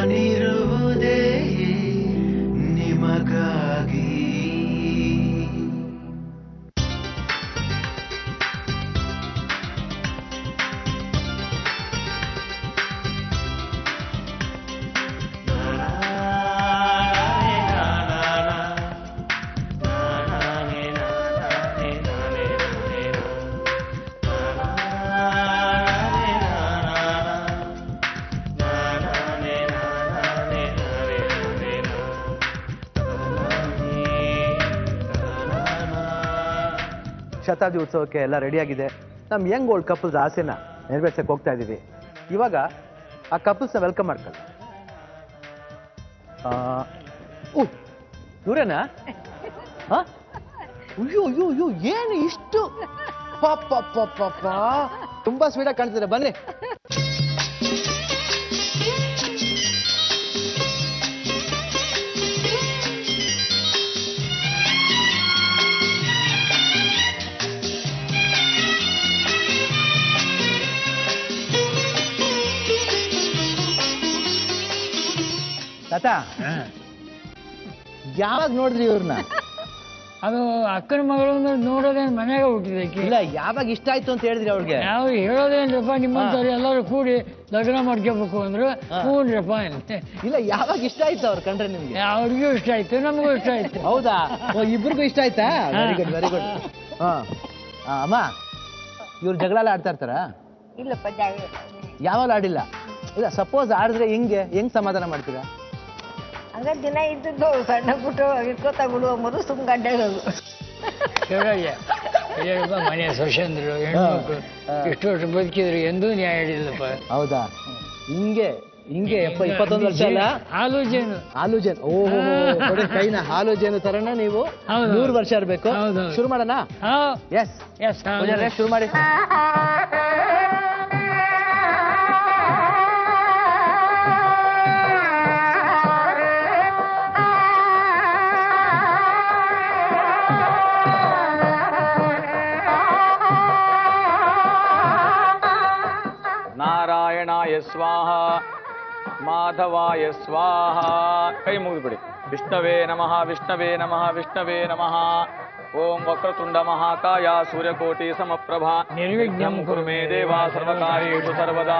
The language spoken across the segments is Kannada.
ನಾನಿರುವುದೇ ನಿಮಗಾಗಿ. ಶತಾಬ್ದಿ ಉತ್ಸವಕ್ಕೆ ಎಲ್ಲ ರೆಡಿಯಾಗಿದೆ. ನಮ್ಮ ಯಂಗ್ ಓಲ್ಡ್ ಕಪಲ್ಸ್ ಆಸೆನ ನೆರವೇರ್ಸಕ್ಕೆ ಹೋಗ್ತಾ ಇದ್ದೀವಿ. ಇವಾಗ ಆ ಕಪಲ್ಸ್ನ ವೆಲ್ಕಮ್ ಮಾಡ್ಕೊಳ್ಳಿ. ಇವರೇನಾ? ಅಯ್ಯೋ ಅಯ್ಯೋ ಅಯ್ಯೋ, ಏನು ಇಷ್ಟು ಪಾಪ ತುಂಬಾ ಸ್ವೀಟಾಗಿ ಕಾಣ್ತಿದ್ದಾರೆ. ಬನ್ನಿ. ತಾತ, ಯಾವಾಗ ನೋಡಿದ್ರಿ ಇವ್ರನ್ನ? ಅದು ಅಕ್ಕನ ಮಗಳು ನೋಡೋದೇನು ಮನೆಯಾಗ ಹುಟ್ಟಿದಕ್ಕೆ. ಇಲ್ಲ, ಯಾವಾಗ ಇಷ್ಟ ಆಯ್ತು ಅಂತ ಹೇಳಿದ್ರಿ ಅವ್ರಿಗೆ? ನಾವು ಹೇಳೋದೇನ್ರಪ್ಪ, ನಿಮ್ಮಂತವ್ರು ಎಲ್ಲರೂ ಕೂಡಿ ಲಗ್ನ ಮಾಡ್ಕೋಬೇಕು ಅಂದ್ರೆ ಹ್ಞೂನ್ರಪ್ಪ. ಇಲ್ಲ, ಯಾವಾಗ ಇಷ್ಟ ಆಯ್ತು ಅವ್ರು ಕಂಡ್ರೆ ನಿಮ್ಗೆ? ಅವ್ರಿಗೂ ಇಷ್ಟ ಆಯ್ತು, ನಮಗೂ ಇಷ್ಟ ಆಯ್ತು. ಹೌದಾ? ಇಬ್ರಿಗೂ ಇಷ್ಟ ಆಯ್ತಾ? Very good very good. ಅಮ್ಮ, ಇವ್ರು ಜಗಳ ಎಲ್ಲ ಆಡ್ತಾ ಇರ್ತಾರ? ಇಲ್ಲಪ್ಪ, ಯಾವಾಗ ಆಡಿಲ್ಲ. ಇಲ್ಲ, ಸಪೋಸ್ ಆಡಿದ್ರೆ ಹೆಂಗ್ ಸಮಾಧಾನ ಮಾಡ್ತೀರಾ? ಹಂಗ ದಿನ ಇದ್ದದ್ದು ಸಣ್ಣ ಪುಟ್ಟ ಇಟ್ಕೋತಾ ಬಿಡುವ ಮೊದಲು ಸುಮ್ ಗಡ್ಡೆಗಳು. ಮನೆಯ ಸೊಸೆಂದ್ರು ಹೆಣ್ಮಕ್ಳು ಇಷ್ಟು ವರ್ಷ ಬದುಕಿದ್ರು ಎಂದೂ ನ್ಯಾಯ ಹಿಡಿಲ್ಲಪ್ಪ. ಹೌದಾ? ಹಿಂಗೆ 21 ವರ್ಷ ಅಲ್ಲ? ಹಾಲು ಜೇನು. ಓಹೋ, ಕೈನ ಹಾಲು ಜೇನು ತರನ ನೀವು 100 ವರ್ಷ ಇರ್ಬೇಕು. ಶುರು ಮಾಡೋಣ? ಎಸ್ ಎಸ್, ಶುರು ಮಾಡಿ. ನಾರಾಯಣಾಯ ಸ್ವಾಹ, ಮಾಧವಾಯ ಸ್ವಾಹ. ಕೈ ಮುಗಿದ್ಬಿಡಿ. ವಿಷ್ಣವೇ ನಮಃ, ವಿಷ್ಣವೇ ನಮಃ, ವಿಷ್ಣವೇ ನಮಃ. ಓಂ ವಕ್ರತುಂಡ ಮಹಾಕಾಯ ಸೂರ್ಯಕೋಟಿ ಸಮಪ್ರಭಾ ನಿರ್ವಿಘ್ನಂ ಕುರು ಮೇ ದೇವಾ ಸರ್ವಕಾರ್ಯೇಷು ಸರ್ವದಾ.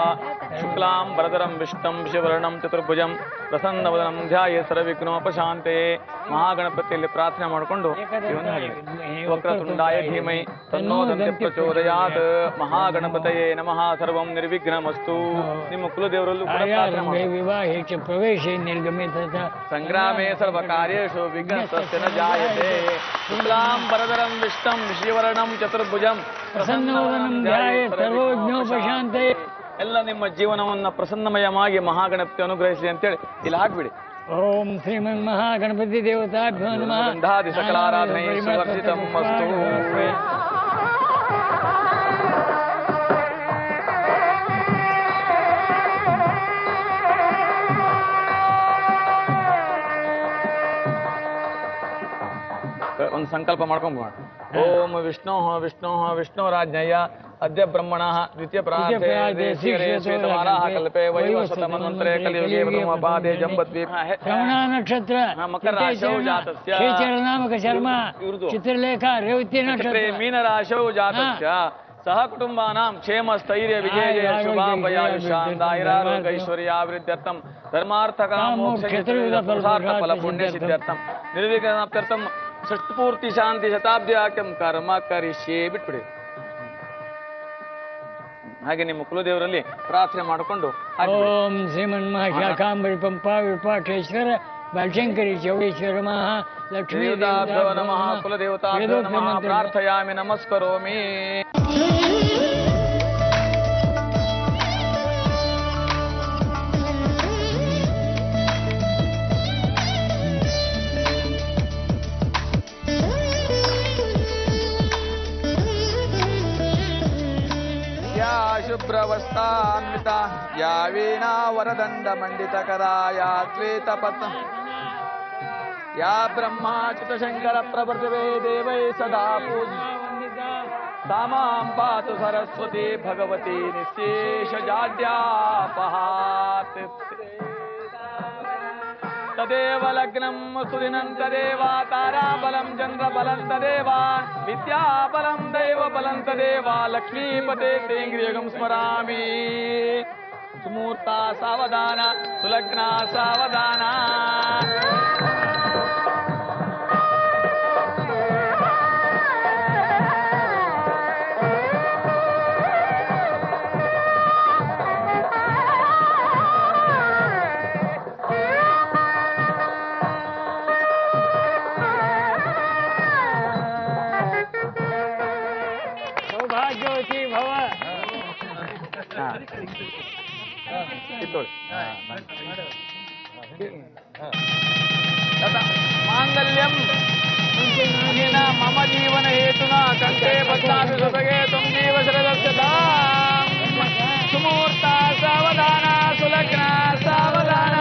ಶುಕ್ಲಾಂ ವರದರಂ ವಿಷ್ಣುಂ ಶಿವರ್ಣಂ ಚತುರ್ಭುಜಂ ಪ್ರಸನ್ನವದನಂ ಧ್ಯಾಯೇ ಸರ್ವವಿಘ್ನೋಪಶಾಂತೆ. ಮಹಾಗಣಪತಿಯಲ್ಲಿ ಪ್ರಾರ್ಥನೆ ಮಾಡಿಕೊಂಡು ವಕ್ರತುಂಡಾಯ ಧೀಮೈ ತನ್ನೋ ದಂತೆ ಪ್ರಚೋದಯಾತ್. ಮಹಾಗಣಪತಯೇ ನಮಃ. ಸರ್ವಂ ನಿರ್ವಿಘ್ನಮಸ್ತು. ನಿಮ್ಮ ಕುಲದೇವರಲ್ಲೂ ಕೂಡ ಪ್ರಾರ್ಥನೆ ಮಾಡಿ. ವಿವಾಹಕ್ಕೆ ಪ್ರವೇಶ ನಿರ್ಗಮಿತ ಸಂಗ್ರಾಮೇ ಸರ್ವಕಾರ್ಯೇಷು ವಿಘ್ನಸ್ತಸ್ಯ ನ ಜಾಯತೆ. ಶುಕ್ಲಾಂ ವರದರಂ ವಿಷ್ಣುಂ ಶಿವರ್ಣಂ ಚತುರ್ಭುಜಂ ಪ್ರಸನ್ನವದನಂ ಧ್ಯಾಯೇ ಸರ್ವವಿಘ್ನೋಪಶಾಂತೆ. ಎಲ್ಲ ನಿಮ್ಮ ಜೀವನವನ್ನ ಪ್ರಸನ್ನಮಯವಾಗಿ ಮಹಾಗಣಪತಿ ಅನುಗ್ರಹಿಸಿ ಅಂತೇಳಿ ಇಲ್ಲಿ ಹಾಕ್ಬಿಡಿ. ಓಂ ಶ್ರೀಮನ್ ಮಹಾಗಣಪತಿ ದೇವತಾಭ್ಯೋ ನಮಃ. ಗಂಧಾದಿ ಸಕಲಾರಾಧನೆ ಸುವರ್ಜಿತಂ ಅಸ್ತು. ಒಂದು ಸಂಕಲ್ಪ ಮಾಡ್ಕೊಂಬೋಣ. ಓಂ ವಿಷ್ಣು ವಿಷ್ಣು ವಿಷ್ಣುರಾಜ್ಞಯ ಅದ್ಯ ಬ್ರಹ್ಮಣ ದ್ವಿತೀಯ ಪ್ರಾರ್ಥೆ ಶ್ವೇತಮಾಲಾಹ ಕಲ್ಪೆ ವೈವಸ್ವತ ಮನ್ವಂತರೆ ಕಲಿಯುಗೆ ಪ್ರಥಮಪಾದೇ ಜಂಬದ್ವೀಪ ಶ್ರವಣ ನಕ್ಷತ್ರ ಮಕರ ರಾಶೌ ಜಾತಸ್ಯ ನಾಮಕ ಶರ್ಮ ಚಿತ್ರಲೇಖ ರೇವತಿ ನಕ್ಷತ್ರ ಮೀನರಾಶೌ ಜಾತಸ್ಯ ಸಹ ಕುಟುಂಬಾನಾಂ ಕ್ಷೇಮ ಸ್ಥೈರ್ಯ ವಿಜಯ ಶುಭಾಪಯಾಯುಷಾಂದಾಯಿರಾರೋಗ್ಯ ಐಶ್ವರ್ಯಾಭಿವೃದ್ಧ್ಯರ್ಥಂ ಧರ್ಮಾರ್ಥಕಾಮ ಮೋಕ್ಷಾರ್ಥ ಫಲ ಪುಣ್ಯ ಸಿದ್ಧ್ಯರ್ಥಂ ನಿರ್ವಿಘ್ನಾಪ್ತ್ಯರ್ಥಂ ಷಷ್ಠಪೂರ್ತಿ ಶಾಂತಿ ಶತಾಬ್ದಿಯಾಕ್ಯಂ ಕರ್ಮ ಕರಿಷ್ಯೇ. ಬಿಟ್ಬಿಡಿ. ಹಾಗೆ ನಿಮ್ಮ ಕುಲದೇವರಲ್ಲಿ ಪ್ರಾರ್ಥನೆ ಮಾಡಿಕೊಂಡು ಓಂ ಶ್ರೀಮನ್ ಮಹಾಶಾಖಾಂಬರಿ ಪಂಪಾ ವಿರೂಪಾಕ್ಷೇಶ್ವರ ಬಲಶಂಕರಿ ಚೌಡೇಶ್ವರ ಮಹಾ ಲಕ್ಷ್ಮೀ ನಮಃ. ಕುಲದೇವತಾಭ್ಯೋ ನಮಃ. ಪ್ರಾರ್ಥಯಾಮಿ ನಮಸ್ಕರೋಮಿ. ಶುಭ್ರವಸ್ತಾನ್ವಿತ ಯಾ ವೀಣಾ ವರದಂಡ ಮಂಡಿತಕರಾ ಯಾ ಶ್ವೇತಪತ್ರ ಯಾ ಬ್ರಹ್ಮಾಚ್ಯುತ ಶಂಕರ ಪ್ರಭೃತಿವೇ ದೇವೈ ಸದಾ ಪೂಜ್ಯ ತಾಮಾಂ ಪಾತು ಸರಸ್ವತಿ ಭಗವತಿ ನಿಶೇಷ ಜಾಡ್ಯಾಪಹಾತ್. ತದೇವ ಲಗ್ನಂ ಸುದಿನಂ ತದೇವ ತಾರಾಬಲಂ ಚಂದ್ರಬಲಂ ತದೇವ ವಿದ್ಯಾಬಲಂ ದೈವಬಲಂ ತದೇವ ಲಕ್ಷ್ಮೀಪತೆ ತೇಂಗ್ರಿಯಗಂ ಸ್ಮರಾಮಿ. ಸುಮೂರ್ತ ಸಾವಧಾನ ಸುಲಗ್ನ ಸಾವಧಾನ. ಸೌಭಾಗ್ಯವತಿ ಭವ. ಮಾಂಗಲ್ಯಂ ಮಮ ಜೀವನ ಹೇತುನ ಕಂಠೆ ಬದ್ಧಾಮಿ ಸುಭಗೆ ತ್ವಂ ಜೀವ ಶರದಸ್ಯತಾ. ಸುಮೂರ್ತ ಸಾವಧಾನ ಸುಲಗ್ನ ಸಾವಧಾನ.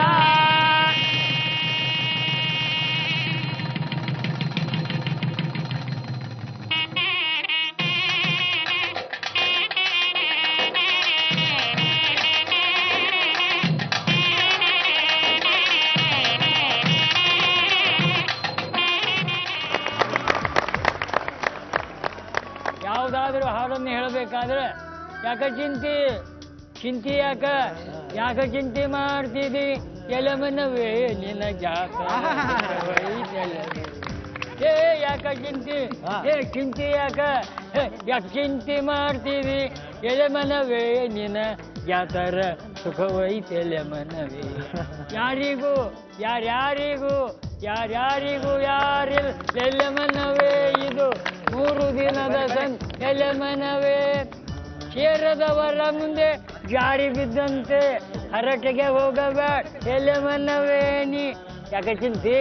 ಯಾವುದಾದ್ರೂ ಹಾಡನ್ನು ಹೇಳಬೇಕಾದ್ರೆ ಯಾಕ ಚಿಂತೆ ಯಾಕ ಚಿಂತೆ ಮಾಡ್ತಿದ್ದಿ ಎಲಮನವೇ ನಿನ್ನ ಜಾಕ. ಏ ಯಾಕ ಚಿಂತೆ ಯಾಕ ಚಿಂತೆ ಮಾಡ್ತೀವಿ ಎಲೆಮನವೇ ನಿನ್ನ ಜಾತರ ಸುಖವೈತೆಲೆ ಮನವೇ. ಯಾರಿಗೂ ಯಾರ್ಯಾರಿಗೂ ಎಲೆಮನವೇ ಇದು 3 ದಿನದ ಎಲೆಮನವೇ. ಕ್ಷೇರದವರ ಮುಂದೆ ಜಾರಿ ಬಿದ್ದಂತೆ ಹರಟೆಗೆ ಹೋಗಬೇಡ ಎಲೆಮನವೇ ನೀ. ಯಾಕೆ ಚಿಂತೆ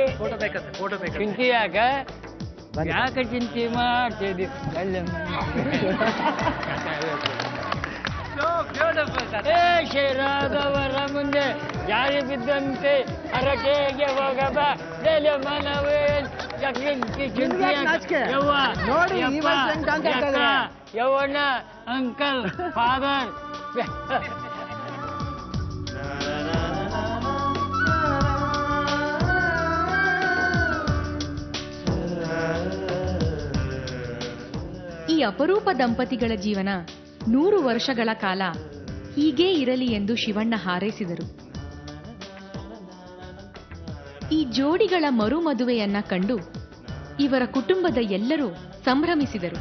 ಯಾಕೆ ಚಿಂತೆ ಮಾಡ್ತಿದ್ದಿ ಕ್ಷೇರದವರ ಮುಂದೆ ಜಾರಿ ಬಿದ್ದಂತೆ ಹರಟೆಗೆ ಹೋಗಬೇಡ ಎಲೆಮನವೇ. ಯೌವನ ಅಂಕಲ್ ಫಾದರ್. ಈ ಅಪರೂಪ ದಂಪತಿಗಳ ಜೀವನ 100 ವರ್ಷಗಳ ಕಾಲ ಹೀಗೇ ಇರಲಿ ಎಂದು ಶಿವಣ್ಣ ಹಾರೈಸಿದರು. ಈ ಜೋಡಿಗಳ ಮರುಮದುವೆಯನ್ನ ಕಂಡು ಇವರ ಕುಟುಂಬದ ಎಲ್ಲರೂ ಸಂಭ್ರಮಿಸಿದರು.